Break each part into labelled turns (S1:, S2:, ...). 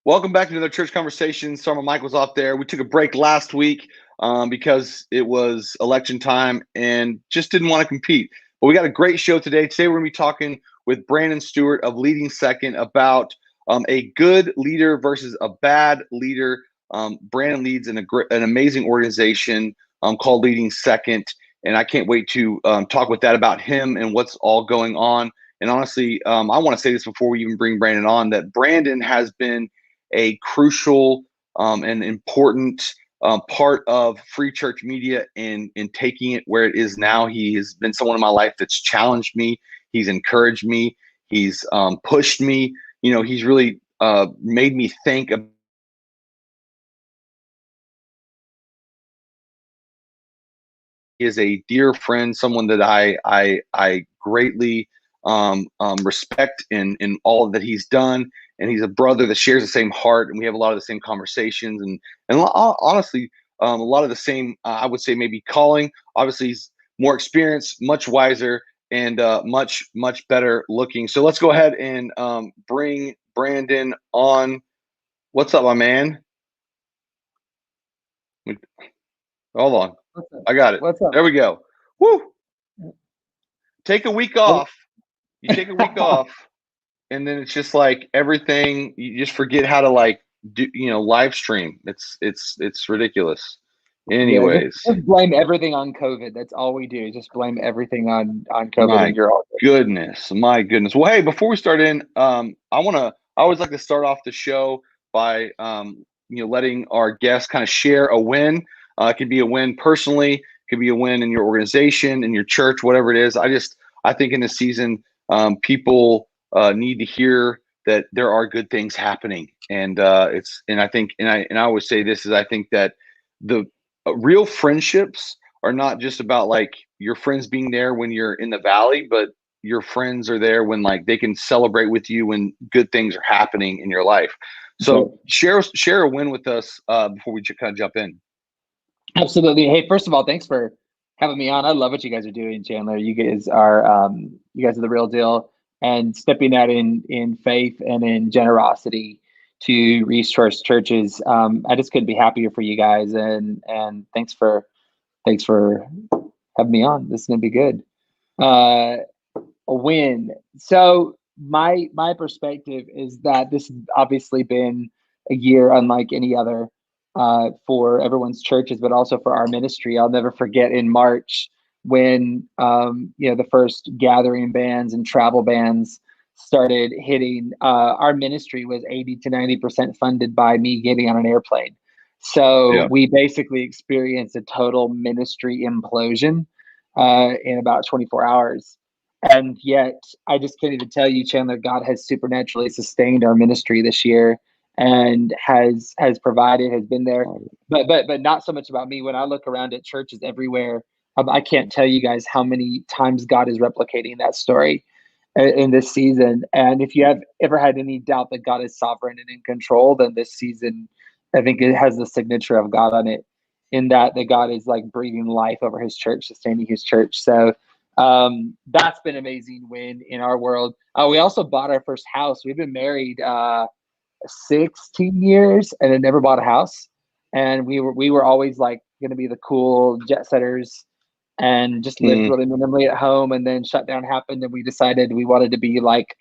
S1: Welcome back to another church conversation. Sorry, my mic was off there. We took a break last week because it was election time and just didn't want to compete. But we got a great show today. Today we're going to be talking with Brandon Stewart of Leading Second about a good leader versus a bad leader. Brandon leads an amazing organization called Leading Second, and I can't wait to talk with that about him and what's all going on. And honestly, I want to say this before we even bring Brandon on, that Brandon has been a crucial and important part of free church media in taking it where it is now. He has been someone in my life that's challenged me. He's encouraged me. He's pushed me. He's really made me think about. He is a dear friend, someone that I greatly respect in all that he's done. And he's a brother that shares the same heart, and we have a lot of the same conversations, and honestly, a lot of the same. I would say maybe calling. Obviously, he's more experienced, much wiser, and much better looking. So let's go ahead and bring Brandon on. What's up, my man? Hold on, I got it.
S2: What's up?
S1: There we go. Woo! Take a week off. You take a week off. And then it's just like everything, you just forget how to do, live stream. It's ridiculous. Anyways,
S2: just blame everything on COVID. That's all we do. Just blame everything on COVID.
S1: my
S2: And you're all
S1: good. My goodness. Well, hey, before we start in, I always like to start off the show by, letting our guests kind of share a win. It could be a win personally, it could be a win in your organization, in your church, whatever it is. I think in this season, people need to hear that there are good things happening, and I always say this is, I think that the real friendships are not just about like your friends being there when you're in the valley, but your friends are there when like they can celebrate with you when good things are happening in your life. So share a win with us before we kind of jump in.
S2: Absolutely. Hey, first of all, thanks for having me on. I love what you guys are doing, Chandler. You guys are the real deal, and stepping out in faith and in generosity to resource churches. I just couldn't be happier for you guys, and thanks for having me on. This is gonna be good. A win. So my perspective is that this has obviously been a year unlike any other for everyone's churches, but also for our ministry. I'll never forget in March when the first gathering bans and travel bans started hitting. Our ministry was 80 to 90% funded by me getting on an airplane. So we basically experienced a total ministry implosion in about 24 hours. And yet, I just can't even tell you, Chandler, God has supernaturally sustained our ministry this year and has provided, has been there. But not so much about me. When I look around at churches everywhere, I can't tell you guys how many times God is replicating that story in this season. And if you have ever had any doubt that God is sovereign and in control, then this season, I think it has the signature of God on it, in that God is like breathing life over his church, sustaining his church. So that's been an amazing win in our world. We also bought our first house. We've been married 16 years and had never bought a house. And we were always like going to be the cool jet setters and just live really minimally at home. And then shutdown happened, and we decided we wanted to be like,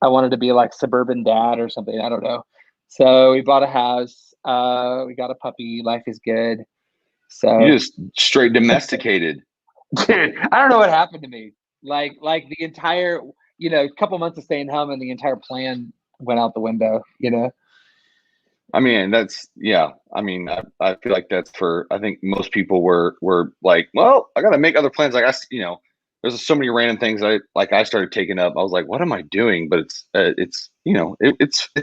S2: I wanted to be like suburban dad or something. I don't know. So we bought a house. We got a puppy. Life is good. So
S1: you just straight domesticated.
S2: Dude, I don't know what happened to me. Like the entire, couple months of staying home and the entire plan went out the window,
S1: I mean, I feel like that's I think most people were like, well, I got to make other plans. Like there's so many random things I started taking up. I was like, what am I doing? But it's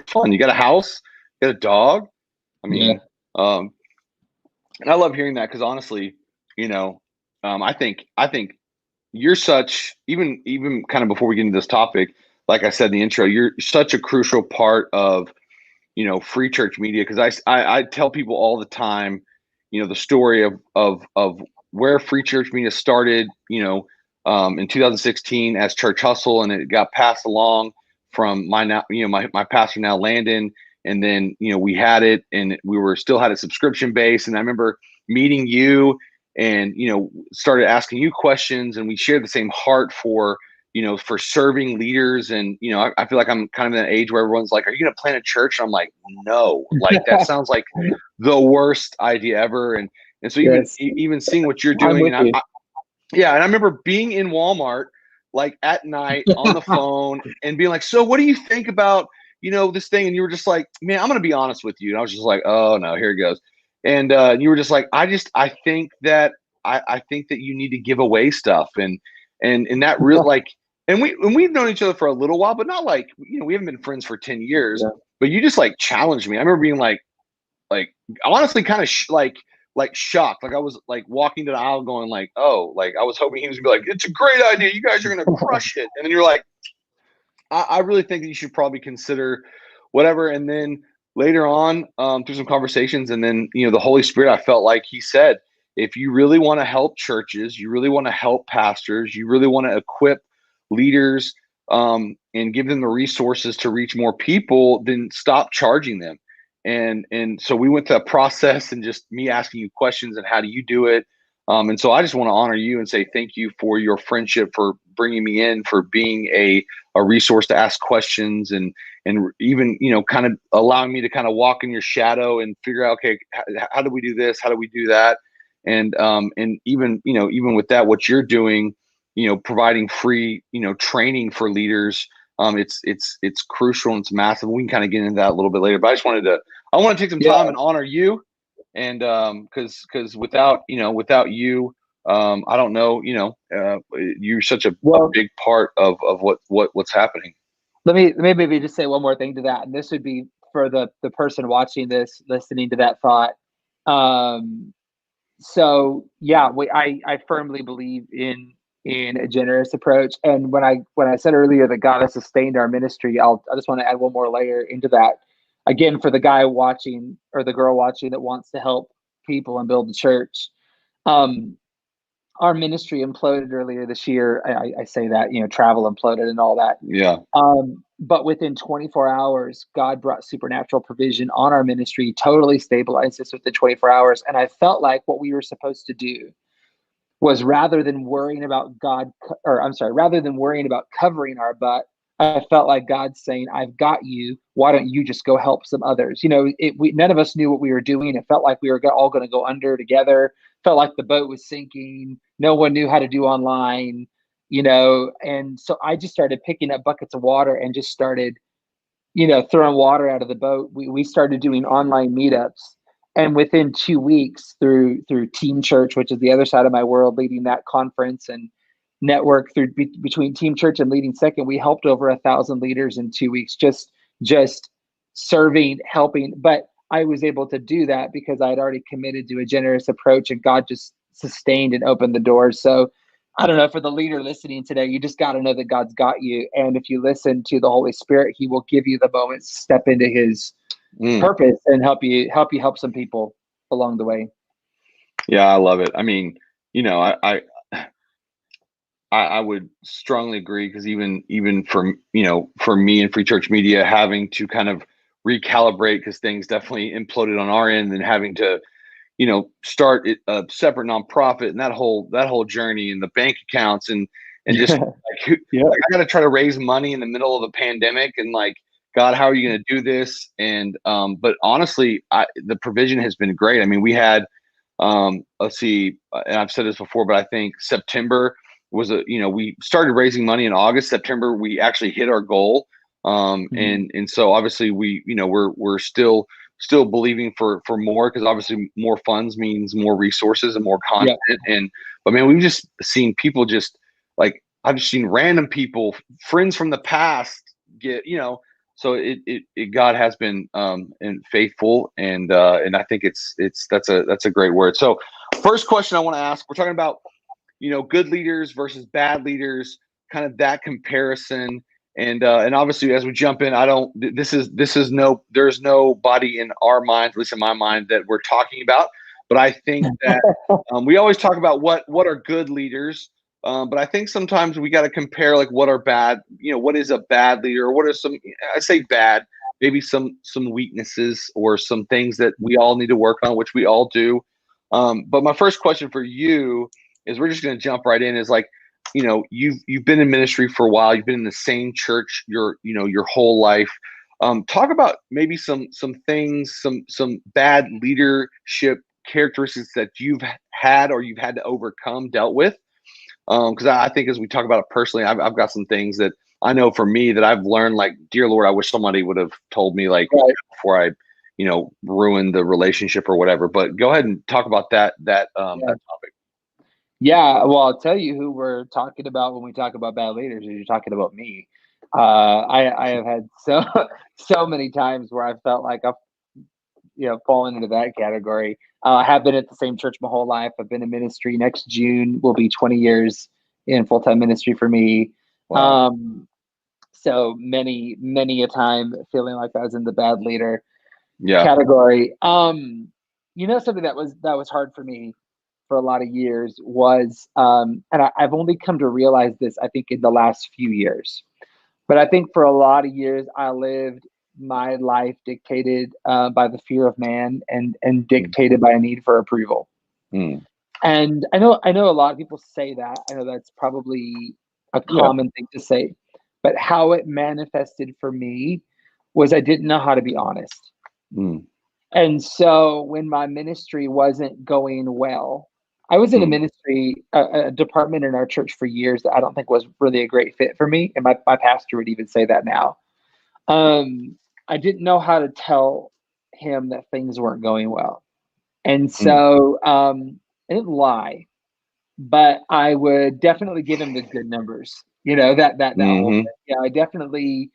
S1: fun. You got a house, you got a dog. I mean, and I love hearing that, because honestly, I think you're such, even kind of before we get into this topic, like I said in the intro, you're such a crucial part of free church media, because I tell people all the time, the story of where free church media started, in 2016 as Church Hustle, and it got passed along from my pastor now, Landon, And then, we had it and we were still had a subscription base. And I remember meeting you and, started asking you questions, and we shared the same heart for, for serving leaders. And, I feel like I'm kind of in an age where everyone's like, are you going to plant a church? And I'm like, no, like that sounds like the worst idea ever. And so
S2: Yes.
S1: even seeing what you're
S2: I'm
S1: doing,
S2: with you.
S1: yeah, and I remember being in Walmart like at night on the phone and being like, so what do you think about, this thing? And you were just like, man, I'm going to be honest with you. And I was just like, oh no, here it goes. And you were just like, I think that I think that you need to give away stuff. And that real like, and we've known each other for a little while, but not like, we haven't been friends for 10 years,
S2: Yeah.
S1: but you just like challenged me. I remember being like honestly kind of like shocked. Like I was like walking to the aisle going like, oh, like I was hoping he was gonna be like, it's a great idea. You guys are going to crush it. And then you're like, I really think that you should probably consider whatever. And then later on, through some conversations, and then, the Holy Spirit, I felt like he said, if you really want to help churches, you really want to help pastors, you really want to equip leaders, and give them the resources to reach more people, then stop charging them. And so we went through a process and just me asking you questions and how do you do it. And so I just want to honor you and say thank you for your friendship, for bringing me in, for being a resource to ask questions, and even, kind of allowing me to kind of walk in your shadow and figure out, okay, how do we do this? How do we do that? And even, even with that, what you're doing, providing free, training for leaders, it's crucial and it's massive. We can kind of get into that a little bit later, but I want to take some time and honor you. And because without you, I don't know, you're such a big part of what's happening.
S2: Let me maybe just say one more thing to that, and this would be for the person watching this, listening to that thought. So yeah, I firmly believe in a generous approach. And when I said earlier that God has sustained our ministry, I just want to add one more layer into that. Again, for the guy watching or the girl watching that wants to help people and build the church, our ministry imploded earlier this year. I say that, travel imploded and all that.
S1: Yeah.
S2: But within 24 hours, God brought supernatural provision on our ministry, totally stabilized us within 24 hours. And I felt like what we were supposed to do was rather than worrying about covering our butt, I felt like God saying, I've got you. Why don't you just go help some others? None of us knew what we were doing. It felt like we were all going to go under together. Felt like the boat was sinking. No one knew how to do online, and so I just started picking up buckets of water and just started, throwing water out of the boat. We started doing online meetups. And within 2 weeks, through Team Church, which is the other side of my world, leading that conference and network through between Team Church and Leading Second, we helped over 1,000 leaders in 2 weeks, just serving, helping. But I was able to do that because I had already committed to a generous approach, and God just sustained and opened the doors. So I don't know, for the leader listening today, you just got to know that God's got you. And if you listen to the Holy Spirit, he will give you the moments to step into his purpose and help you help some people along the way.
S1: Yeah, I love it. I mean, I would strongly agree, because even for me and Free Church Media, having to kind of recalibrate, because things definitely imploded on our end, and having to start a separate nonprofit, and that whole journey, and the bank accounts, and just like, I got to try to raise money in the middle of a pandemic, and like, God, how are you going to do this? And but honestly, the provision has been great. I mean, we had let's see, and I've said this before, but I think September was we started raising money in August. September, we actually hit our goal. And so obviously we're still believing for more, because obviously more funds means more resources and more content. But man, we've just seen people just like, I've just seen random people, friends from the past get, so God has been and faithful, and I think that's a great word. So first question I want to ask, we're talking about good leaders versus bad leaders, kind of that comparison. And obviously, as we jump in, there's nobody in our minds, at least in my mind, that we're talking about. But I think that we always talk about what are good leaders. But I think sometimes we got to compare, like, what are bad, what is a bad leader, or what are some, I say bad, maybe some weaknesses or some things that we all need to work on, which we all do. But my first question for you is, we're just going to jump right in. Is like, you've been in ministry for a while. You've been in the same church your whole life. Talk about maybe some things, some bad leadership characteristics that you've had or you've had to overcome, dealt with. Because I think as we talk about it personally, I've got some things that I know for me that I've learned, like, dear Lord, I wish somebody would have told me, like,
S2: Right.
S1: before I, ruined the relationship or whatever. But go ahead and talk about that
S2: Yeah.
S1: topic.
S2: Yeah, well, I'll tell you who we're talking about when we talk about bad leaders. Is you're talking about me. I have had so many times where I felt like I've fallen into that category. I have been at the same church my whole life. I've been in ministry. Next June will be 20 years in full time ministry for me.
S1: Wow.
S2: So many a time feeling like I was in the bad leader
S1: Yeah.
S2: category. Something that was hard for me for a lot of years was, and I've only come to realize this, I think, in the last few years. But I think for a lot of years, I lived my life dictated by the fear of man and dictated by a need for approval.
S1: Mm.
S2: And I know a lot of people say that. I know that's probably a
S1: Yeah.
S2: common thing to say. But how it manifested for me was I didn't know how to be honest.
S1: Mm.
S2: And so when my ministry wasn't going well, I was in a ministry, a department in our church for years that I don't think was really a great fit for me. And my pastor would even say that now. I didn't know how to tell him that things weren't going well. And
S1: Mm.
S2: so I didn't lie, but I would definitely give him the good numbers. That whole
S1: Mm-hmm.
S2: thing. Yeah, I definitely,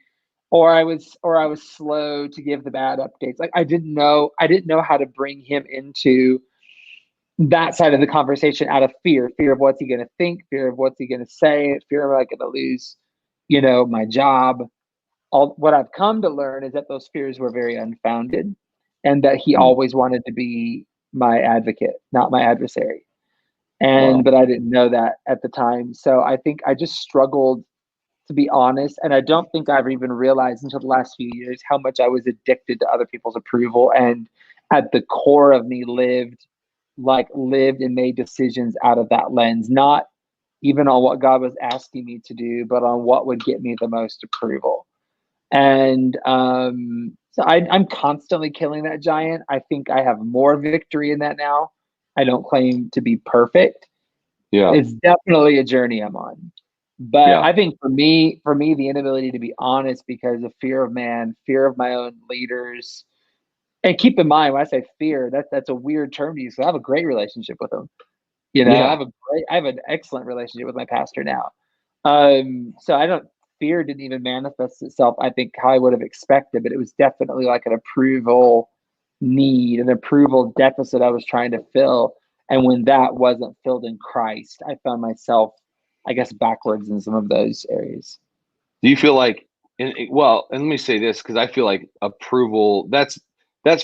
S2: or I was slow to give the bad updates. Like I didn't know how to bring him into that side of the conversation out of fear of what's he going to think, fear of what's he going to say, fear of, like, going to lose, my job. All what I've come to learn is that those fears were very unfounded, and that he
S1: Mm.
S2: always wanted to be my advocate, not my adversary.
S1: Wow.
S2: But I didn't know that at the time. So I think I just struggled, to be honest. And I don't think I've even realized until the last few years how much I was addicted to other people's approval. And at the core of me lived and made decisions out of that lens, not even on what God was asking me to do, but on what would get me the most approval. And so I'm constantly killing that giant. I think I have more victory in that now. I don't claim to be perfect.
S1: Yeah.
S2: It's definitely a journey I'm on. But
S1: Yeah.
S2: I think for me, the inability to be honest because of fear of man, fear of my own leaders. And keep in mind, when I say fear, that's a weird term to use. So I have a great relationship with them.
S1: Yeah.
S2: I have an excellent relationship with my pastor now. So I don't fear didn't even manifest itself, I think, how I would have expected, but it was definitely like an approval need, an approval deficit I was trying to fill. And when that wasn't filled in Christ, I found myself, I guess, backwards in some of those areas.
S1: Do you feel like, and let me say this, because I feel like approval, that's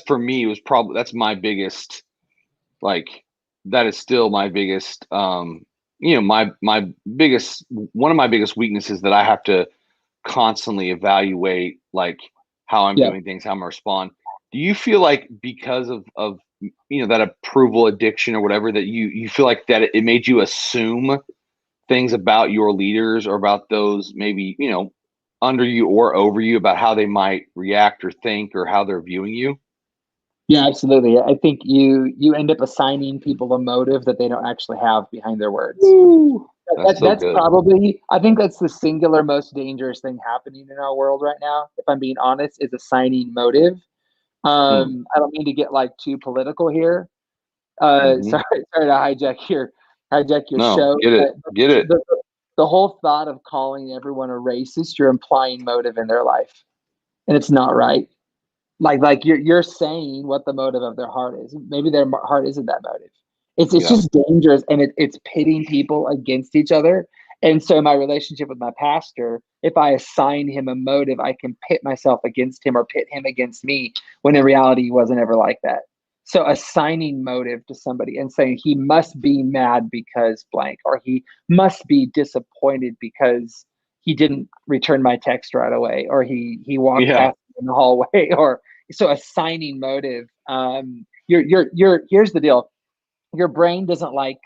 S1: for me, was probably, that's my biggest, like, that is still my biggest, my biggest, one of my biggest weaknesses, that I have to constantly evaluate, like, how I'm
S2: Yeah.
S1: doing things, how I'm gonna respond. Do you feel like, because of that approval addiction or whatever, that you feel like that it made you assume things about your leaders, or about those maybe, under you or over you, about how they might react or think, or how they're viewing you?
S2: Yeah, absolutely. I think you end up assigning people a motive that they don't actually have behind their words.
S1: Woo! That's so
S2: That's
S1: good.
S2: probably, I think that's the singular most dangerous thing happening in our world right now, if I'm being honest, is assigning motive.
S1: Mm.
S2: I don't mean to get like too political here.
S1: Hmm.
S2: Sorry to hijack your
S1: No,
S2: show,
S1: get it,
S2: but
S1: get it.
S2: the whole thought of calling everyone a racist, you're implying motive in their life, and it's not right. Like you're saying what the motive of their heart is. Maybe their heart isn't that motive. It's
S1: Yeah.
S2: just dangerous, and it's pitting people against each other. And so my relationship with my pastor, if I assign him a motive, I can pit myself against him or pit him against me, when in reality he wasn't ever like that. So assigning motive to somebody and saying he must be mad because blank, or he must be disappointed because he didn't return my text right away, or he walked
S1: Yeah.
S2: past in the hallway, or so assigning motive. Here's the deal. Your brain doesn't like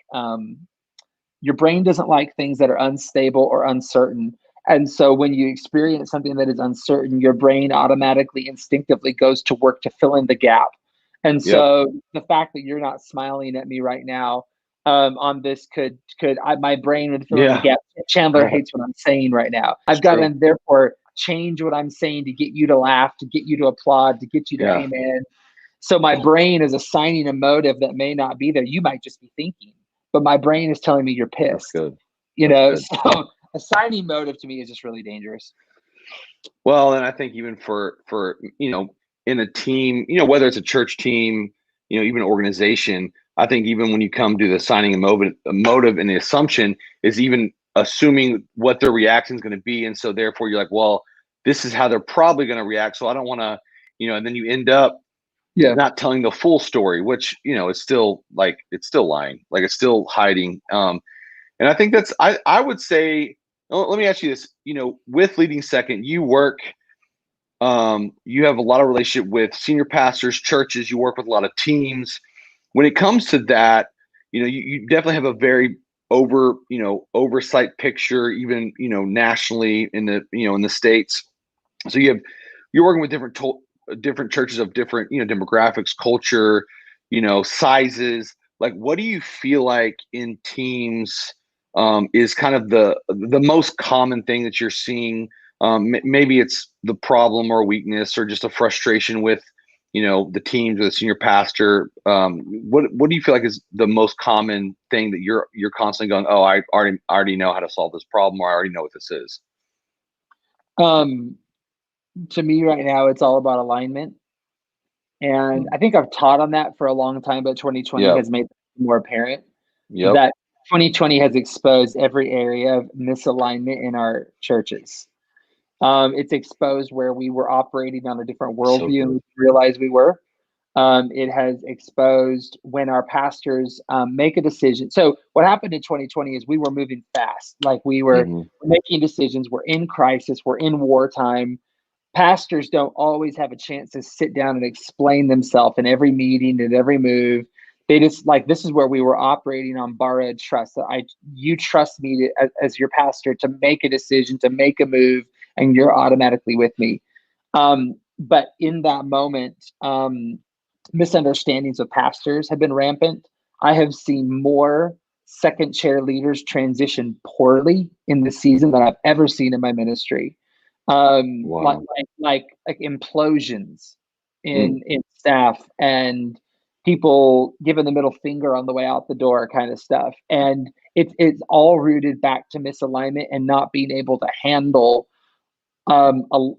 S2: things that are unstable or uncertain. And so when you experience something that is uncertain, your brain automatically, instinctively goes to work to fill in the gap. And
S1: Yep.
S2: so the fact that you're not smiling at me right now on this my brain would fill in the
S1: Yeah.
S2: gap. Chandler hates what I'm saying right now. I've got to therefore change what I'm saying to get you to laugh, to get you to applaud, to get you to amen. So my brain is assigning a motive that may not be there. You might just be thinking, but my brain is telling me you're pissed.
S1: That's good.
S2: So assigning motive to me is just really dangerous.
S1: Well, and I think even for in a team, whether it's a church team, even an organization, I think even when you come to the signing a motive and the assumption is even assuming what their reaction is going to be. And so therefore you're like, well, this is how they're probably going to react. So I don't want to, and then you end up not telling the full story, which, is still it's still lying, it's still hiding. And I think I would say, let me ask you this, with Leading Second, you work, you have a lot of relationship with senior pastors, churches, you work with a lot of teams. When it comes to that, you definitely have a very oversight picture, even, nationally in the States. So you're working with different churches of different, demographics, culture, sizes. Like, what do you feel like in teams is kind of the most common thing that you're seeing? Maybe it's the problem or weakness or just a frustration with, the teams or the senior pastor. What do you feel like is the most common thing that you're constantly going, oh, I already know how to solve this problem, or I already know what this is?
S2: To me right now, it's all about alignment. And I think I've taught on that for a long time, but 2020 has made it more apparent that 2020 has exposed every area of misalignment in our churches. It's exposed where we were operating on a different worldview and we realized we were. It has exposed when our pastors make a decision. So what happened in 2020 is we were moving fast. Like we were making decisions. We're in crisis. We're in wartime. Pastors don't always have a chance to sit down and explain themselves in every meeting and every move. They just this is where we were operating on borrowed trust. You trust me as your pastor to make a decision, to make a move, and you're automatically with me. But in that moment, misunderstandings of pastors have been rampant. I have seen more second chair leaders transition poorly in the season than I've ever seen in my ministry. Wow. like implosions in staff and people giving the middle finger on the way out the door kind of stuff. And it's all rooted back to misalignment and not being able to handle a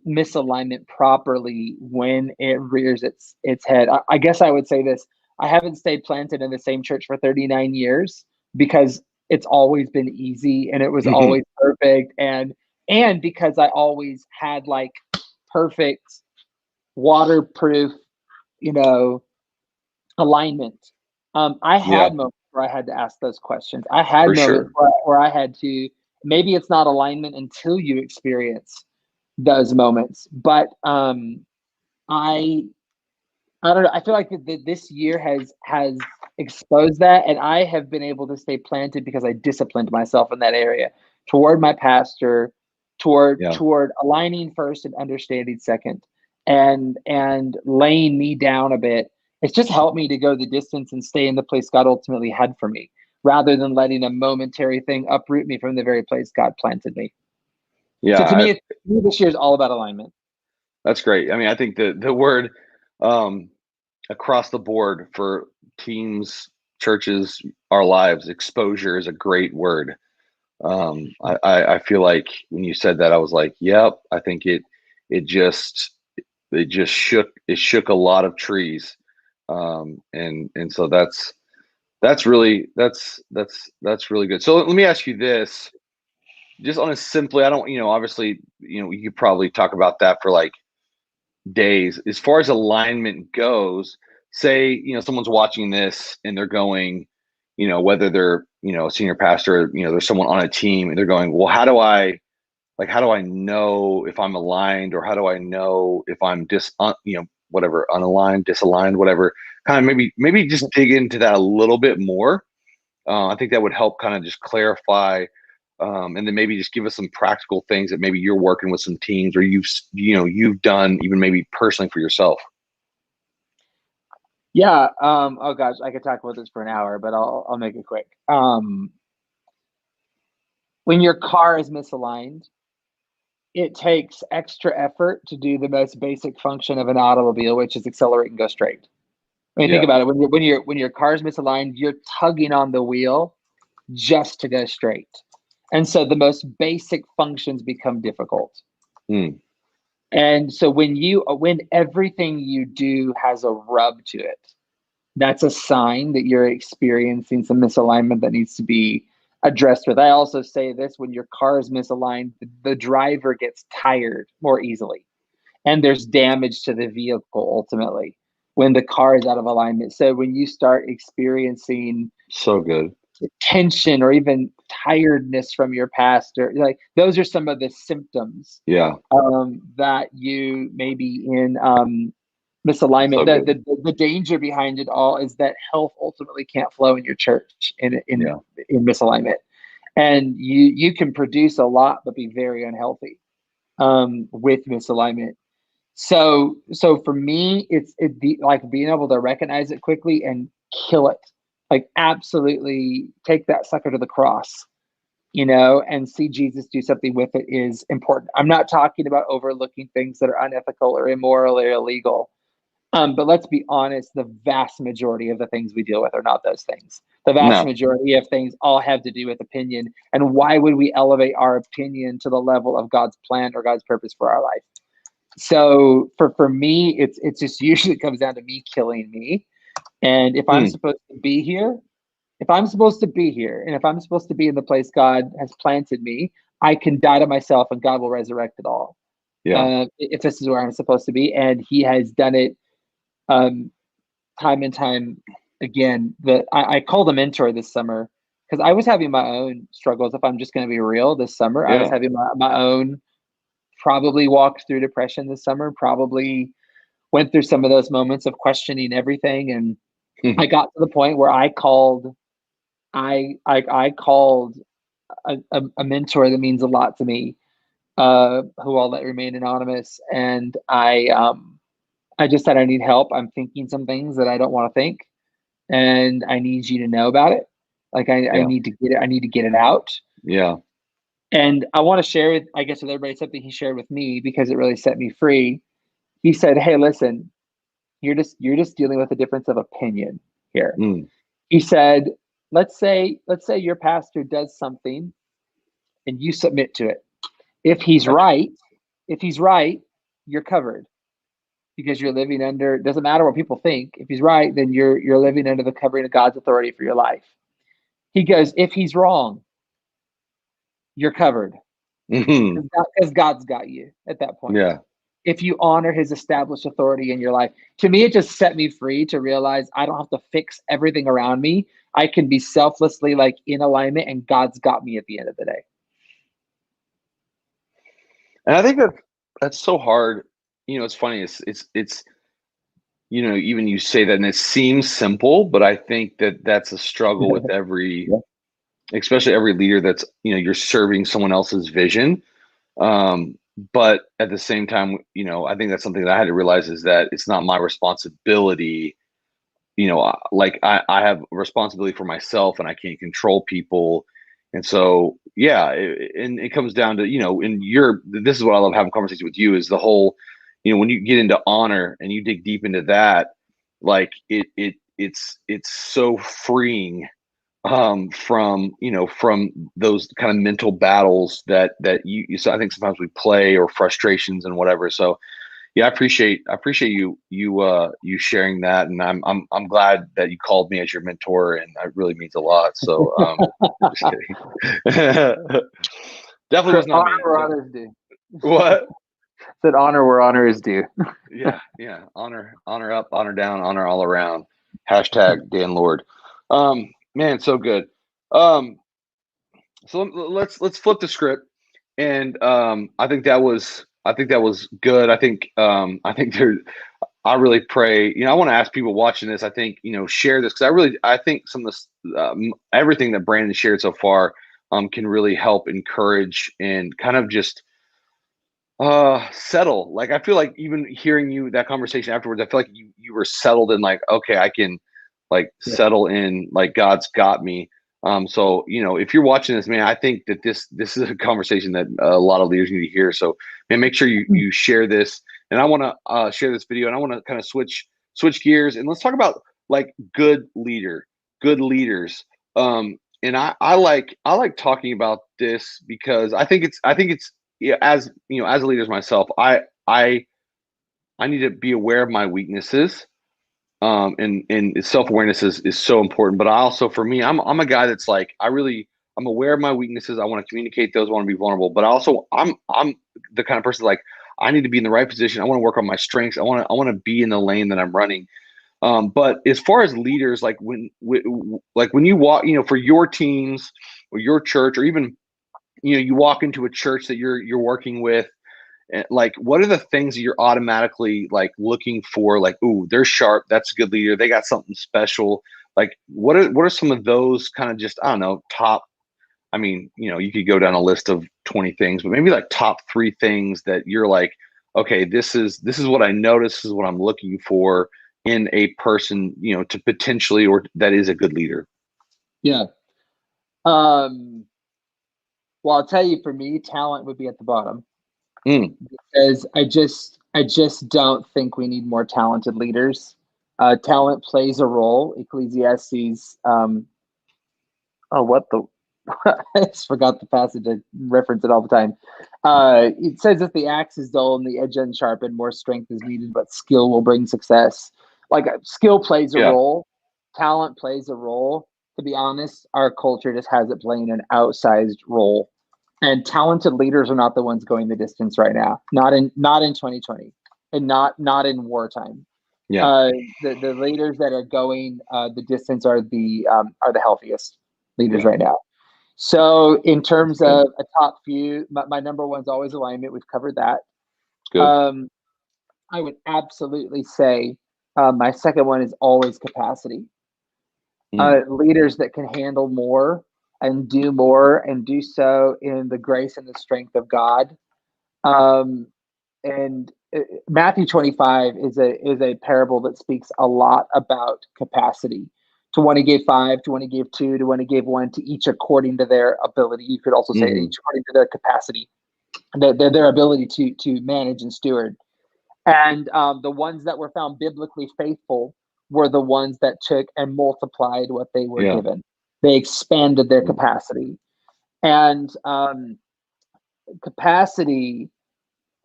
S2: misalignment properly when it rears its head. I guess I would say this. I haven't stayed planted in the same church for 39 years because it's always been easy and it was always perfect. And because I always had perfect waterproof, alignment. I had moments where I had to ask those questions. I had moments where I had to, maybe it's not alignment until you experience those moments. But I don't know. I feel like this year has exposed that, and I have been able to stay planted because I disciplined myself in that area toward my pastor, toward aligning first and understanding second, and laying me down a bit. It's just helped me to go the distance and stay in the place God ultimately had for me, rather than letting a momentary thing uproot me from the very place God planted me.
S1: Yeah.
S2: So to me, this year is all about alignment.
S1: That's great. I mean, I think the word across the board for teams, churches, our lives, exposure is a great word. I feel like when you said that, I was like, yep, I think it just shook a lot of trees. And so that's really good. So let me ask you this, just on a simply, I don't, obviously, you could probably talk about that for days. As far as alignment goes, say, someone's watching this and they're going, whether they're, a senior pastor, there's someone on a team and they're going, well, how do I like, how do I know if I'm aligned, or how do I know if I'm whatever, unaligned, disaligned, whatever. Kind of maybe just dig into that a little bit more. I think that would help kind of just clarify, and then maybe just give us some practical things that maybe you're working with some teams, or you've done even maybe personally for yourself.
S2: Yeah. Oh gosh, I could talk about this for an hour, but I'll make it quick. When your car is misaligned, it takes extra effort to do the most basic function of an automobile, which is accelerate and go straight. When you think
S1: Yeah.
S2: about it, when your car is misaligned, you're tugging on the wheel just to go straight. And so the most basic functions become difficult.
S1: Mm.
S2: And so when everything you do has a rub to it, that's a sign that you're experiencing some misalignment that needs to be addressed with. I also say this: when your car is misaligned, the driver gets tired more easily, and there's damage to the vehicle ultimately when the car is out of alignment. So when you start experiencing
S1: So good.
S2: tension or even tiredness from your past, or like those are some of the symptoms
S1: Yeah.
S2: that you may be in misalignment.
S1: So good.
S2: The danger behind it all is that health ultimately can't flow in your church
S1: Yeah.
S2: in misalignment, and you can produce a lot but be very unhealthy with misalignment. So for me, like being able to recognize it quickly and kill it, like absolutely take that sucker to the cross, and see Jesus do something with it is important. I'm not talking about overlooking things that are unethical or immoral or illegal. But let's be honest, the vast majority of the things we deal with are not those things. The vast
S1: No.
S2: majority of things all have to do with opinion. And why would we elevate our opinion to the level of God's plan or God's purpose for our life? So for me, it's just usually comes down to me killing me. And if I'm
S1: Mm.
S2: supposed to be here, if I'm supposed to be here, and if I'm supposed to be in the place God has planted me, I can die to myself and God will resurrect it all.
S1: Yeah.
S2: If this is where I'm supposed to be. And he has done it um, time and time again. That I called a mentor this summer because I was having my own struggles. If I'm just going to be real, this summer, I was
S1: Yeah.
S2: having my own, probably walked through depression this summer, probably went through some of those moments of questioning everything. And I got to the point where I called a mentor that means a lot to me, who I'll let remain anonymous. And I just said, I need help. I'm thinking some things that I don't want to think, and I need you to know about it. Like I
S1: Yeah.
S2: need to get it. I need to get it out.
S1: Yeah.
S2: And I want to share with, I guess, with everybody something he shared with me because it really set me free. He said, "Hey, listen, you're just dealing with a difference of opinion here."
S1: Mm.
S2: He said, let's say your pastor does something and you submit to it. If he's
S1: Gotcha.
S2: right, if he's right, you're covered because you're living under, doesn't matter what people think. If he's right, then you're living under the covering of God's authority for your life. He goes, if he's wrong, you're covered
S1: Hmm.
S2: because God's got you at that point.
S1: Yeah.
S2: If you honor his established authority in your life. To me, it just set me free to realize I don't have to fix everything around me. I can be selflessly like in alignment, and God's got me at the end of the day.
S1: And I think that's so hard. It's funny. It's even you say that and it seems simple, but I think that that's a struggle with
S2: Yeah.
S1: especially every leader that's, you're serving someone else's vision. Um, but at the same time, I think that's something that I had to realize is that it's not my responsibility. Like I have a responsibility for myself and I can't control people. And so, yeah, and it comes down to, this is what I love having conversations with you is the whole, when you get into honor and you dig deep into that, like it's so freeing, from those kind of mental battles that so I think sometimes we play, or frustrations and whatever. So yeah, I appreciate you sharing that, and I'm glad that you called me as your mentor, and it really means a lot. So just kidding. Definitely was not
S2: Honor
S1: me.
S2: where honor is due.
S1: What?
S2: Said honor where honor is due.
S1: Yeah. Honor up, honor down, honor all around. Hashtag Dan Lord. Man, so good. Um, so let's flip the script. And I think that was good. I think there I really pray, I want to ask people watching this, I think, share this because I think some of this, everything that Brandon shared so far, can really help encourage and kind of just settle. Like, I feel like even hearing that conversation afterwards, I feel like you were settled in, like, okay, I can like
S2: Yeah.
S1: settle in, like God's got me. So if you're watching this, man, I think that this is a conversation that a lot of leaders need to hear. So, man, make sure you share this. And I want to share this video, and I want to kind of switch gears, and let's talk about like good leaders. And I like talking about this because I think it's yeah, as a leader myself, I I need to be aware of my weaknesses. And self-awareness is so important. But I also, for me, I'm a guy that's like, I'm aware of my weaknesses. I want to communicate those. I want to be vulnerable. But also, I'm the kind of person like, I need to be in the right position. I want to work on my strengths. I want to be in the lane that I'm running. But as far as leaders, like when you walk, for your teams or your church, or even you walk into a church that you're working with, and like, what are the things that you're automatically like looking for? Like, ooh, they're sharp. That's a good leader. They got something special. Like, what are some of those kind of, just, I don't know, top? I mean, you could go down a list of 20 things, but maybe like top three things that you're like, okay, this is what I notice. This is what I'm looking for in a person, to potentially, or that is a good leader.
S2: Yeah. Um, well, I'll tell you, for me, talent would be at the bottom,
S1: Mm,
S2: because I just don't think we need more talented leaders. Talent plays a role. Ecclesiastes. Oh, what the? I just forgot the passage. I reference it all the time. It says that the axe is dull and the edge unsharpened, more strength is needed, but skill will bring success. Like, skill plays a
S1: yeah.
S2: role, talent plays a role. To be honest, our culture just has it playing an outsized role, and talented leaders are not the ones going the distance right now. Not in 2020, and not in wartime.
S1: Yeah.
S2: The leaders that are going the distance are the healthiest leaders
S1: Yeah.
S2: right now. So in
S1: That's
S2: terms
S1: good.
S2: of a top few, my number one's always alignment. We've covered that.
S1: Good.
S2: Um, I would absolutely say my second one is always capacity.
S1: Mm,
S2: Leaders that can handle more and do so in the grace and the strength of God. Um, and Matthew 25 is a parable that speaks a lot about capacity. To one he gave five, to one he gave two, to one he gave one, to each according to their ability. You could also say
S1: hmm
S2: each according to their capacity, their ability to manage and steward. And the ones that were found biblically faithful were the ones that took and multiplied what they were
S1: Yeah.
S2: given. They expanded their
S1: Mm,
S2: capacity. And capacity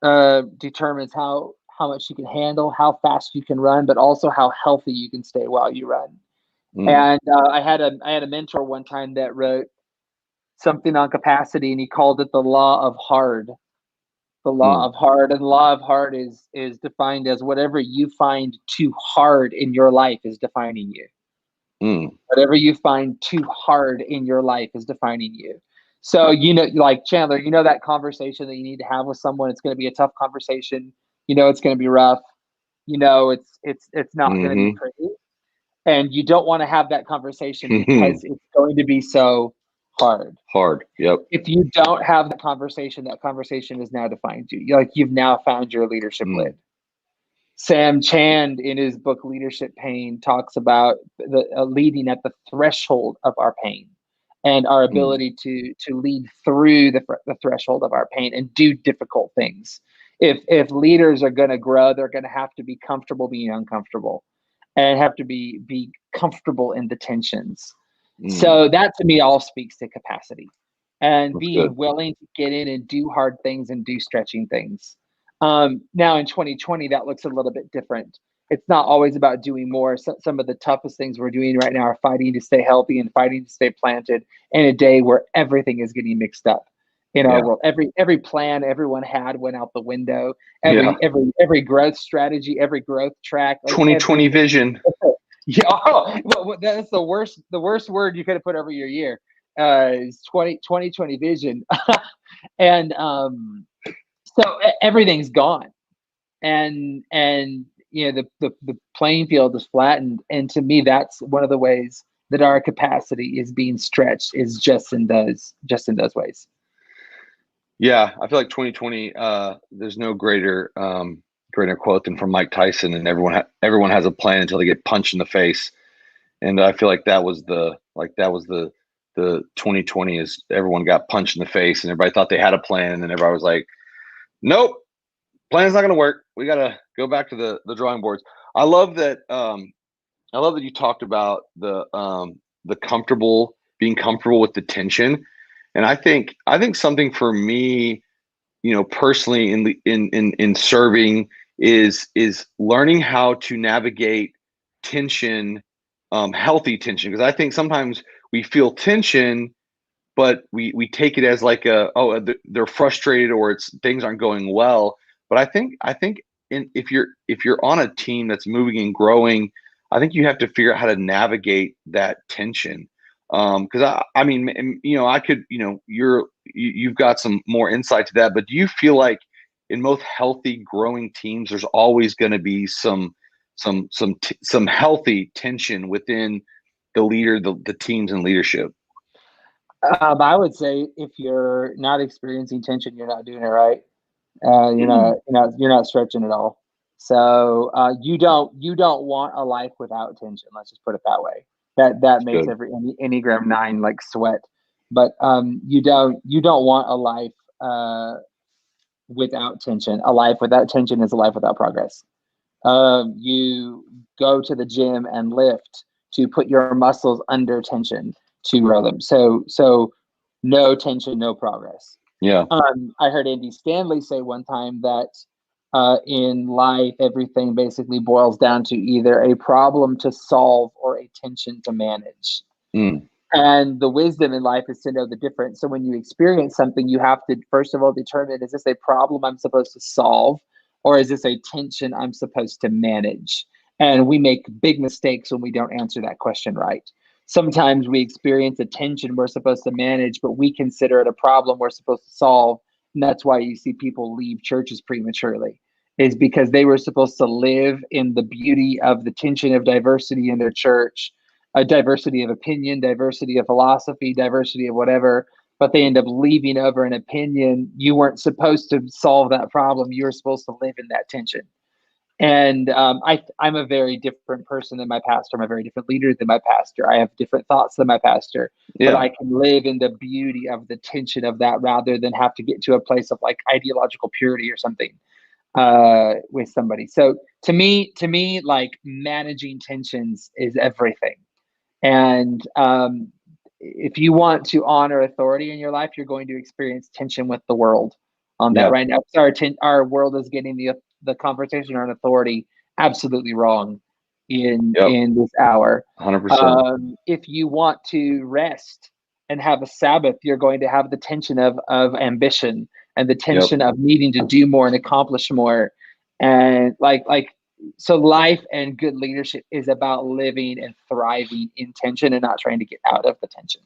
S2: determines how much you can handle, how fast you can run, but also how healthy you can stay while you run.
S1: mm,
S2: And I had a mentor one time that wrote something on capacity, and he called it the law of hard. The law
S1: mm,
S2: of hard, and the law of hard is defined as whatever you find too hard in your life is defining you.
S1: mm.
S2: Whatever you find too hard in your life is defining you. So, like Chandler, that conversation that you need to have with someone. It's going to be a tough conversation. It's going to be rough. It's not going to be
S1: Mhm.
S2: pretty, and you don't want to have that conversation because
S1: Mhm.
S2: it's going to be so hard.
S1: Hard. Yep.
S2: If you don't have that conversation has now defined you. You've now found your leadership
S1: Mm,
S2: lid. Sam Chand, in his book Leadership Pain, talks about the leading at the threshold of our pain, and our
S1: mm.
S2: ability to lead through the threshold of our pain and do difficult things. If leaders are going to grow, they're going to have to be comfortable being uncomfortable, and have to be comfortable in the tensions.
S1: Mm.
S2: So that, to me, all speaks to capacity and
S1: That's good.
S2: being willing to get in and do hard things and do stretching things. Now in 2020, that looks a little bit different. It's not always about doing more. Some of the toughest things we're doing right now are fighting to stay healthy and fighting to stay planted in a day where everything is getting mixed up in our
S1: Yeah.
S2: world. Every plan everyone had went out the window.
S1: Yeah.
S2: Every growth strategy, every growth track, like
S1: 2020
S2: everything.
S1: vision.
S2: Yeah, well, that's the worst word you could have put over your year. It's 2020 vision. And so everything's gone. And the playing field is flattened. And to me, that's one of the ways that our capacity is being stretched, is just in those ways.
S1: Yeah, I feel like 2020. There's no greater quote than from Mike Tyson, and everyone has a plan until they get punched in the face. And I feel like that was the 2020 is everyone got punched in the face, and everybody thought they had a plan, and then everybody was like, nope, plan's not going to work. We got to go back to the drawing boards. I love that. I love that you talked about the being comfortable with the tension, and I think something for me, personally in serving is learning how to navigate tension, healthy tension, because I think sometimes we feel tension, but we take it as like they're frustrated or it's things aren't going well. But I think if you're on a team that's moving and growing, I think you have to figure out how to navigate that tension. Because I mean, I could, you've got some more insight to that, but do you feel like in most healthy growing teams, there's always going to be some healthy tension within the leader, the teams and leadership?
S2: I would say if you're not experiencing tension, you're not doing it right. You're not stretching at all. So you don't want a life without tension. Let's just put it that way. That makes
S1: Good.
S2: every Enneagram 9 like sweat. But you don't want a life without tension. A life without tension is a life without progress. You go to the gym and lift to put your muscles under tension to grow them. So no tension, no progress.
S1: Yeah.
S2: I heard Andy Stanley say one time that in life, everything basically boils down to either a problem to solve or a tension to manage.
S1: Mm.
S2: And the wisdom in life is to know the difference. So when you experience something, you have to, first of all, determine, is this a problem I'm supposed to solve, or is this a tension I'm supposed to manage? And we make big mistakes when we don't answer that question right. Sometimes we experience a tension we're supposed to manage, but we consider it a problem we're supposed to solve. And that's why you see people leave churches prematurely, is because they were supposed to live in the beauty of the tension of diversity in their church, a diversity of opinion, diversity of philosophy, diversity of whatever, but they end up leaving over an opinion. You weren't supposed to solve that problem. You were supposed to live in that tension. And I'm a very different person than my pastor. I'm a very different leader than my pastor. I have different thoughts than my pastor, but I can live in the beauty of the tension of that rather than have to get to a place of like ideological purity or something with somebody. So to me, like managing tensions is everything. And if you want to honor authority in your life, you're going to experience tension with the world on that right now. Our world is getting the conversation on authority absolutely wrong in this hour.
S1: 100%.
S2: If you want to rest and have a Sabbath, you're going to have the tension of ambition and the tension of needing to do more and accomplish more. And so life and good leadership is about living and thriving in tension and not trying to get out of the tension.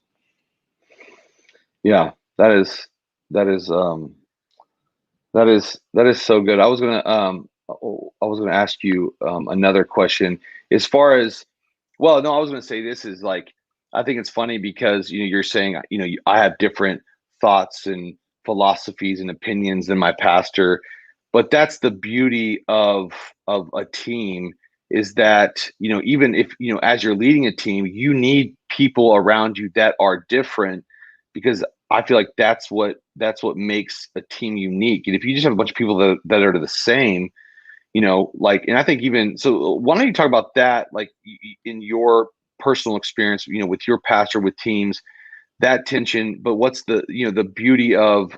S1: Yeah, that is so good. I was gonna ask you another question as far as, well, no, I was gonna say this is like, I think it's funny because you're saying I have different thoughts and philosophies and opinions than my pastor, but that's the beauty of a team, is that even if as you're leading a team, you need people around you that are different, because I feel like that's what makes a team unique. And if you just have a bunch of people that are the same, and I think even so, why don't you talk about that, like in your personal experience, with your pastor, with teams, that tension, but what's the the beauty of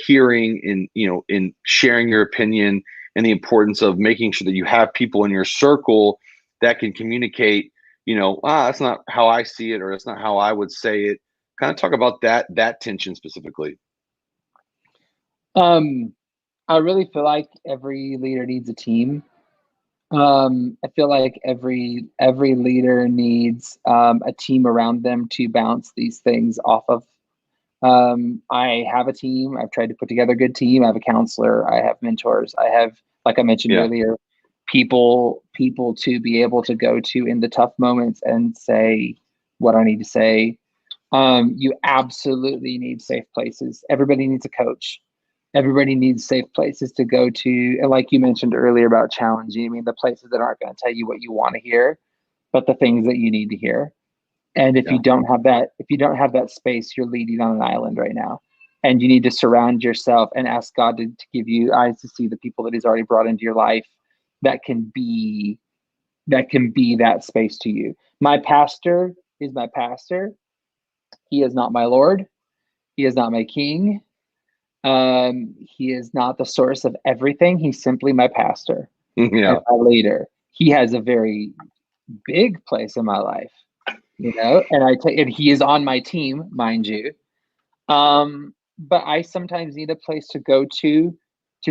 S1: hearing and in sharing your opinion, and the importance of making sure that you have people in your circle that can communicate, that's not how I see it, or that's not how I would say it. Kind of talk about that tension specifically.
S2: I really feel like every leader needs a team. I feel like every leader needs a team around them to bounce these things off of. I have a team. I've tried to put together a good team. I have a counselor. I have mentors. I have, like I mentioned
S1: Yeah.
S2: earlier, people to be able to go to in the tough moments and say what I need to say. You absolutely need safe places. Everybody needs a coach. Everybody needs safe places to go to. And like you mentioned earlier about challenging, I mean, the places that aren't going to tell you what you want to hear, but the things that you need to hear. And if
S1: Yeah.
S2: you don't have that, if you don't have that space, you're leading on an island right now. And you need to surround yourself and ask God to give you eyes to see the people that He's already brought into your life that can be that space to you. My pastor is my pastor. He is not my Lord. He is not my king. He is not the source of everything. He's simply my pastor and
S1: Yeah.
S2: my leader. He has a very big place in my life, and he is on my team, mind you. But I sometimes need a place to go to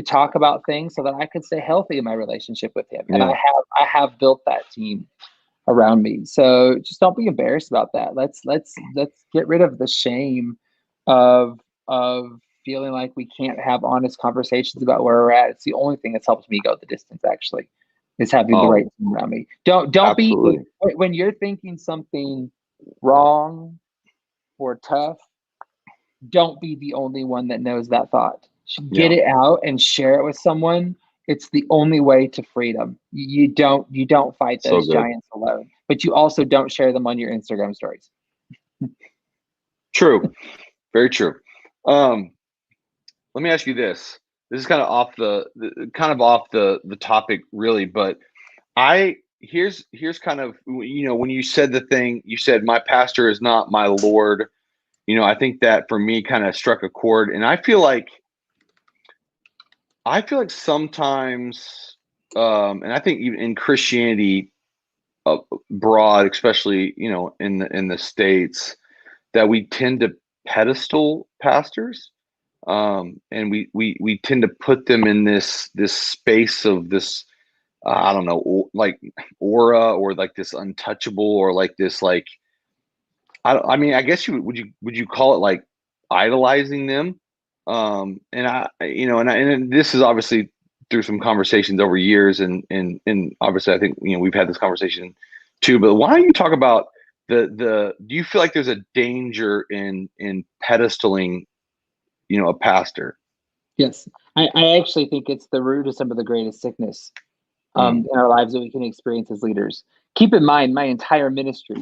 S2: talk about things so that I could stay healthy in my relationship with him. And
S1: Yeah.
S2: I have built that team around me. So just don't be embarrassed about that. Let's get rid of the shame of feeling like we can't have honest conversations about where we're at. It's the only thing that's helped me go the distance, actually, is having the right
S1: Oh,
S2: team around me. Don't be
S1: absolutely.
S2: when you're thinking something wrong or tough, don't be the only one that knows that thought. Get
S1: Yeah.
S2: it out and share it with someone. It's the only way to freedom. You don't fight
S1: So
S2: those
S1: good.
S2: giants alone, but you also don't share them on your Instagram stories.
S1: True. Very true. Um, Let me ask you this. This is kind of off the topic really, but I here's kind of, when you said the thing, you said my pastor is not my Lord. I think that for me kind of struck a chord, and I feel like sometimes, and I think even in Christianity, broad, especially in the States, that we tend to pedestal pastors, and we tend to put them in this space of this, I don't know, like aura, or like this untouchable, or like this, like, I mean, I guess would you call it like idolizing them? And and this is obviously through some conversations over years, and obviously I think we've had this conversation too. But why don't you talk about do you feel like there's a danger in pedestaling a pastor?
S2: Yes, I actually think it's the root of some of the greatest sickness
S1: Mm,
S2: in our lives that we can experience as leaders. Keep in mind, my entire ministry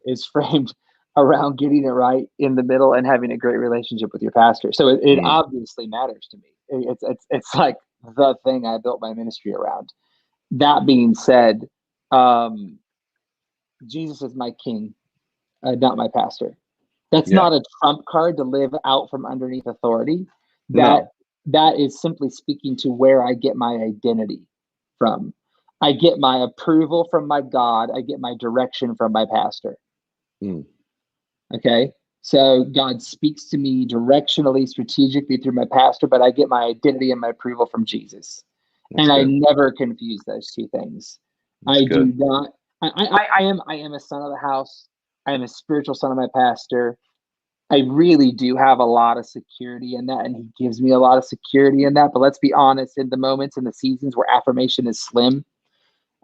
S2: is framed around getting it right in the middle and having a great relationship with your pastor. So it
S1: mm,
S2: obviously matters to me. It's like the thing I built my ministry around. That being said, um, Jesus is my king, not my pastor. That's
S1: yeah.
S2: not a trump card to live out from underneath authority. That
S1: No.
S2: that is simply speaking to where I get my identity from. I get my approval from my God. I get my direction from my pastor.
S1: Mm,
S2: Okay. So God speaks to me directionally, strategically through my pastor, but I get my identity and my approval from Jesus.
S1: that's
S2: And I
S1: good.
S2: never confuse those two things.
S1: That's
S2: I
S1: good.
S2: do not. I am a son of the house. I am a spiritual son of my pastor. I really do have a lot of security in that, and he gives me a lot of security in that. But let's be honest, in the moments and the seasons where affirmation is slim,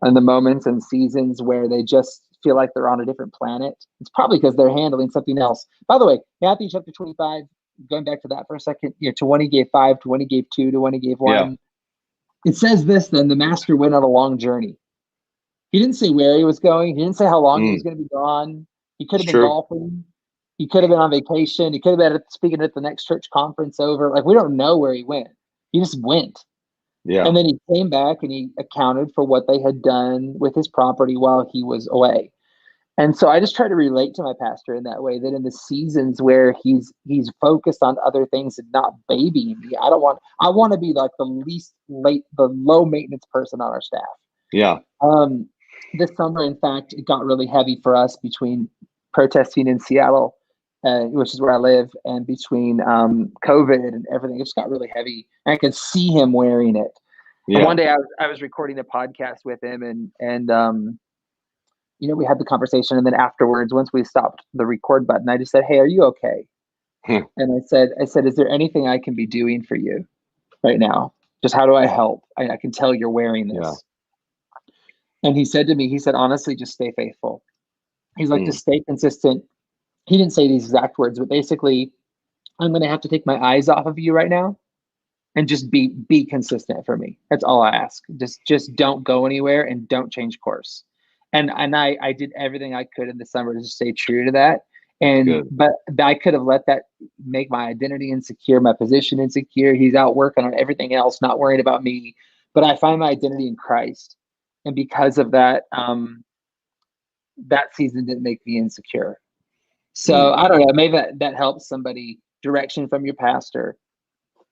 S2: and the moments and seasons where they just feel like they're on a different planet, it's probably because they're handling something else. By the way, Matthew chapter 25, going back to that for a second, to one he gave five, to one he gave two, to one he gave
S1: Yeah.
S2: one. It says this, then the master went on a long journey. He didn't say where he was going. He didn't say how long he was
S1: Mm,
S2: going to be gone. He could
S1: it's
S2: have been
S1: true.
S2: golfing. He could have been on vacation. He could have been speaking at the next church conference over. Like, we don't know where he went. He just went.
S1: Yeah.
S2: And then he came back and he accounted for what they had done with his property while he was away. And so I just try to relate to my pastor in that way, that in the seasons where he's focused on other things and not babying me, I want to be like the low maintenance person on our staff.
S1: Yeah.
S2: Um, this summer, in fact, it got really heavy for us between protesting in Seattle, which is where I live, and between COVID and everything. It just got really heavy. And I could see him wearing it. And one day I was recording a podcast with him, and we had the conversation, and then afterwards, once we stopped the record button, I just said, "Hey, are you okay?" And I said, "Is there anything I can be doing for you right now? Just how do I help? I can tell you're wearing this."
S1: Yeah.
S2: And he said to me, he said, "Honestly, just stay faithful." He's like, "Just stay consistent." He didn't say these exact words, but basically, "I'm going to have to take my eyes off of you right now and just be consistent for me. That's all I ask. Just don't go anywhere and don't change course." And I did everything I could in the summer to just stay true to that. But I could have let that make my identity insecure, my position insecure. He's out working on everything else, not worried about me. But I find my identity in Christ, and because of that, that season didn't make me insecure. So I don't know. Maybe that helps somebody. Direction from your pastor,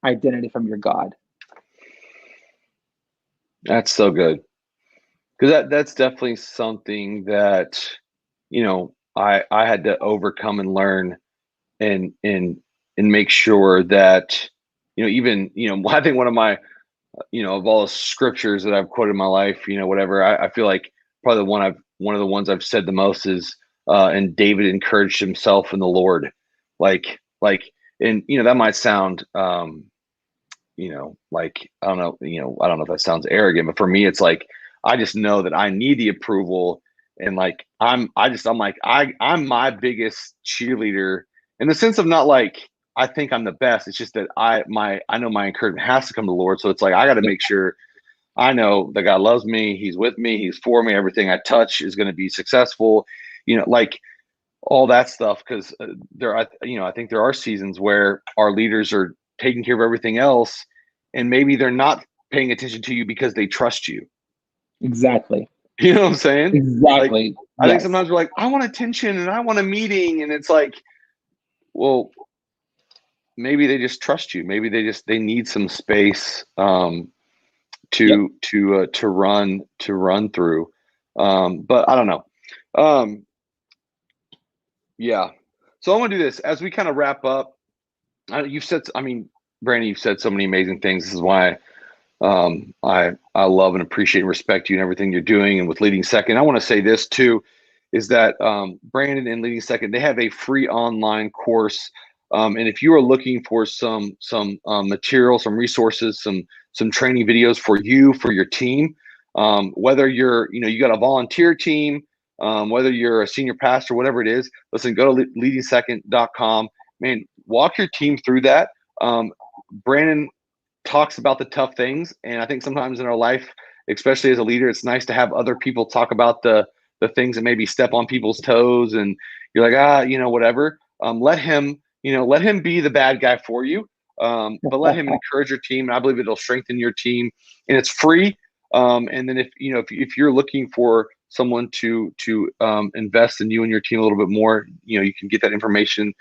S2: identity from your God.
S1: That's so good, because that's definitely something that I had to overcome and learn, and make sure that even I think one of my of all the scriptures that I've quoted in my life, whatever, I feel like probably one of the ones I've said the most is and David encouraged himself in the Lord, like and that might sound like I don't know if that sounds arrogant, but for me it's like I just know that I need the approval, and like I'm my biggest cheerleader, in the sense of not like I think I'm the best. It's just that I know my encouragement has to come to the Lord. So it's like I got to make sure I know that God loves me, He's with me, He's for me. Everything I touch is going to be successful, like all that stuff. Because I think there are seasons where our leaders are taking care of everything else, and maybe they're not paying attention to you because they trust you.
S2: Exactly.
S1: You know what I'm saying?
S2: Exactly.
S1: Like, I think sometimes we're like, I want attention and I want a meeting, and it's like, well, maybe they just trust you. Maybe they need some space to run through. But I don't know. Yeah. So I want to do this as we kind of wrap up. Brandon, you've said so many amazing things. This is why I love and appreciate and respect you and everything you're doing. And with Leading Second, I want to say this too, is that Brandon and Leading Second, they have a free online course. And if you are looking for some material, some resources, some training videos for you, for your team, whether you're, you got a volunteer team, whether you're a senior pastor, whatever it is, listen, go to leadingsecond.com, man, walk your team through that. Brandon talks about the tough things, and I think sometimes in our life, especially as a leader, it's nice to have other people talk about the things that maybe step on people's toes, and you're like, whatever. Let him be the bad guy for you, but let him encourage your team, and I believe it'll strengthen your team, and it's free. And then if you're looking for someone to invest in you and your team a little bit more, you can get that information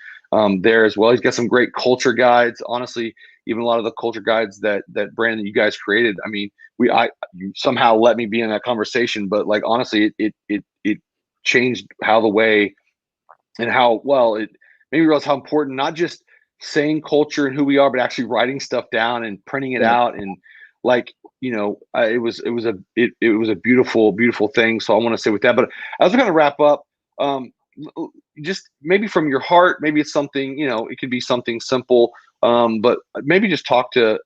S1: there as well. He's got some great culture guides. Honestly, even a lot of the culture guides that Brandon, you guys created. I mean, you somehow let me be in that conversation, but like honestly, it changed how the way and how well it made me realize how important not just saying culture and who we are, but actually writing stuff down and printing it out, and like it was a beautiful thing. So I want to say with that, but as we're going to wrap up, just maybe from your heart, maybe it's something, it could be something simple, but maybe just talk to,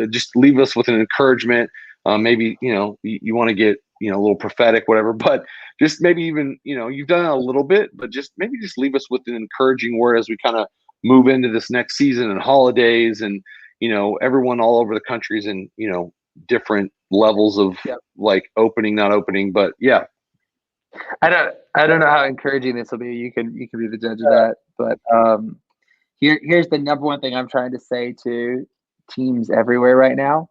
S1: just leave us with an encouragement. Maybe, you want to get, a little prophetic, whatever, but just maybe even, you've done it a little bit, but just maybe just leave us with an encouraging word as we kind of move into this next season and holidays, and, everyone all over the country's in, different levels of like opening, not opening, but yeah.
S2: I don't know how encouraging this will be. You can be the judge of that. But here's the number one thing I'm trying to say to teams everywhere right now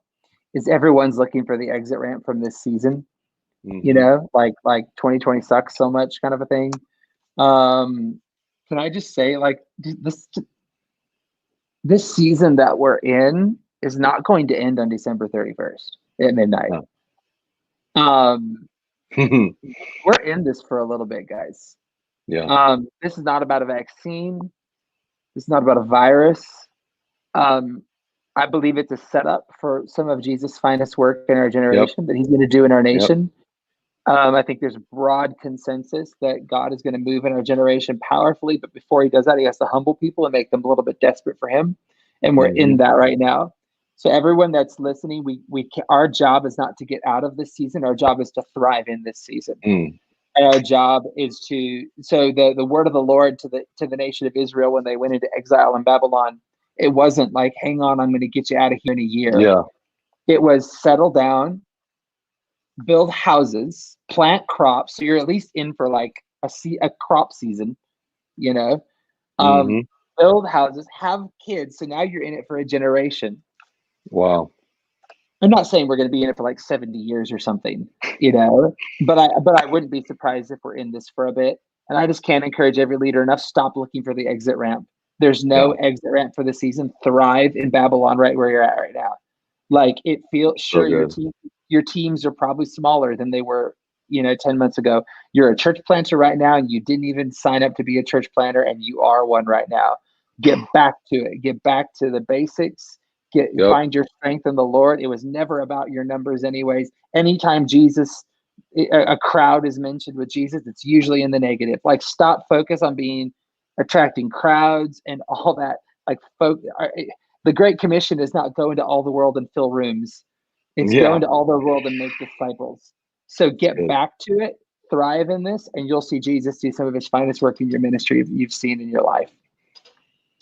S2: is everyone's looking for the exit ramp from this season. Mm-hmm. Like 2020 sucks so much kind of a thing. Can I just say, like, this season that we're in is not going to end on December 31st at midnight. No. We're in this for a little bit, guys.
S1: Yeah.
S2: This is not about a vaccine. This is not about a virus. I believe it's a setup for some of Jesus' finest work in our
S1: Yep.
S2: generation that he's going to do in our
S1: Yep.
S2: nation. I think there's broad consensus that God is going to move in our generation powerfully, but before he does that, he has to humble people and make them a little bit desperate for him. And we're in that right now. So everyone that's listening, our job is not to get out of this season. Our job is to thrive in this season. And our job is so the word of the Lord to the nation of Israel when they went into exile in Babylon, it wasn't like, hang on, I'm going to get you out of here in a year.
S1: Yeah.
S2: It was settle down, build houses, plant crops. So you're at least in for like a crop season, you know, build houses, have kids. So now you're in it for a generation.
S1: Wow.
S2: I'm not saying we're going to be in it for like 70 years or something, you know, but I wouldn't be surprised if we're in this for a bit. And I just can't encourage every leader enough. Stop looking for the exit ramp. There's no exit ramp for the season. Thrive in Babylon right where you're at right now. Like it feels sure your teams are probably smaller than they were, 10 months ago. You're a church planter right now, and you didn't even sign up to be a church planter, and you are one right now. Get back to it. Get back to the basics. Find your strength in the Lord. It was never about your numbers anyways. Anytime a crowd is mentioned with Jesus, it's usually in the negative. Like stop focus on attracting crowds and all that. Like the Great Commission is not go into all the world and fill rooms. It's go into all the world and make disciples. So get back to it, thrive in this, and you'll see Jesus do some of his finest work in your ministry you've seen in your life.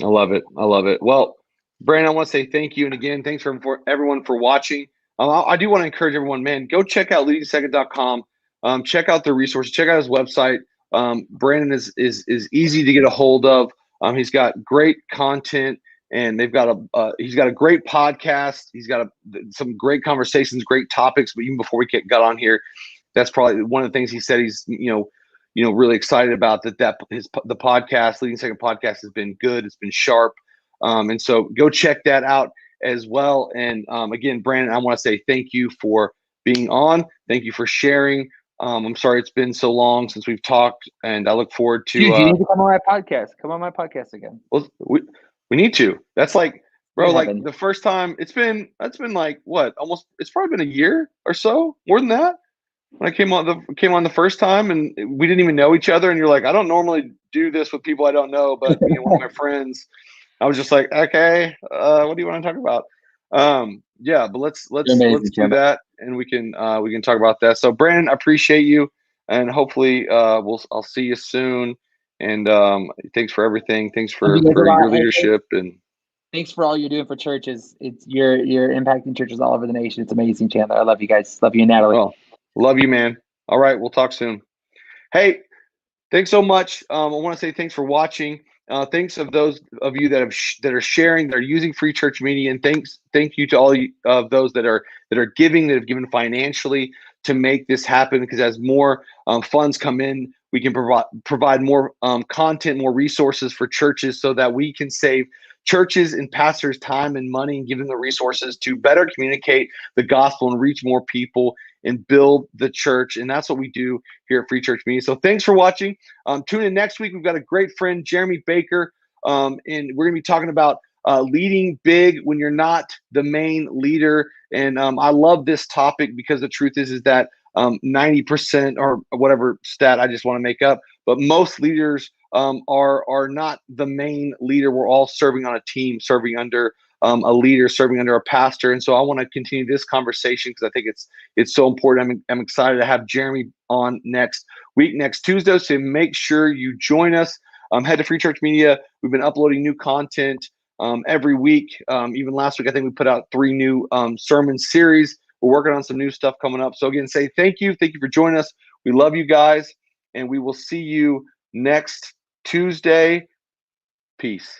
S1: I love it. I love it. Well, Brandon, I want to say thank you. And again, thanks for everyone for watching. I do want to encourage everyone, man, go check out leadingsecond.com. Check out the resources. Check out his website. Brandon is easy to get a hold of. He's got great content, and he's got a great podcast. He's got some great conversations, great topics. But even before we got on here, that's probably one of the things he said he's really excited about the podcast, Leading Second podcast, has been good. It's been sharp. And so go check that out as well. And again, Brandon, I want to say thank you for being on. Thank you for sharing. I'm sorry it's been so long since we've talked, and I look forward to.
S2: Dude, you need to come on my podcast. Come on my podcast again.
S1: Well, we need to. That's like, bro, like the first time that's been like what? Almost. It's probably been a year or so, more than that. When I came on the first time, and we didn't even know each other, and you're like, I don't normally do this with people I don't know, but one of my friends. I was just like, okay, what do you want to talk about? But let's do that, and we can talk about that. So, Brandon, I appreciate you, and hopefully, I'll see you soon. And thanks for everything. Thanks for your leadership, and
S2: thanks for all you're doing for churches. You're impacting churches all over the nation. It's amazing, Chandler. I love you guys. Love you, Natalie.
S1: Oh, love you, man. All right, we'll talk soon. Hey, thanks so much. I want to say thanks for watching. Thanks of those of you that are sharing, that are using Free Church Media, and thank you to all of those that are giving, that have given financially to make this happen. Because as more funds come in, we can provide more content, more resources for churches, so that we can save churches and pastors time and money, and give them the resources to better communicate the gospel and reach more people and build the church. And that's what we do here at Free Church Media. So thanks for watching. Tune in next week. We've got a great friend, Jeremy Baker, and we're going to be talking about leading big when you're not the main leader. And I love this topic because the truth is that 90% or whatever stat I just want to make up, but most leaders are not the main leader. We're all serving on a team, serving under a leader, serving under a pastor. And so I want to continue this conversation because I think it's so important. I'm excited to have Jeremy on next week, next Tuesday. So make sure you join us. Head to Free Church Media. We've been uploading new content every week. Even last week, I think we put out 3 new sermon series. We're working on some new stuff coming up. So again, say thank you. Thank you for joining us. We love you guys, and we will see you next Tuesday. Peace.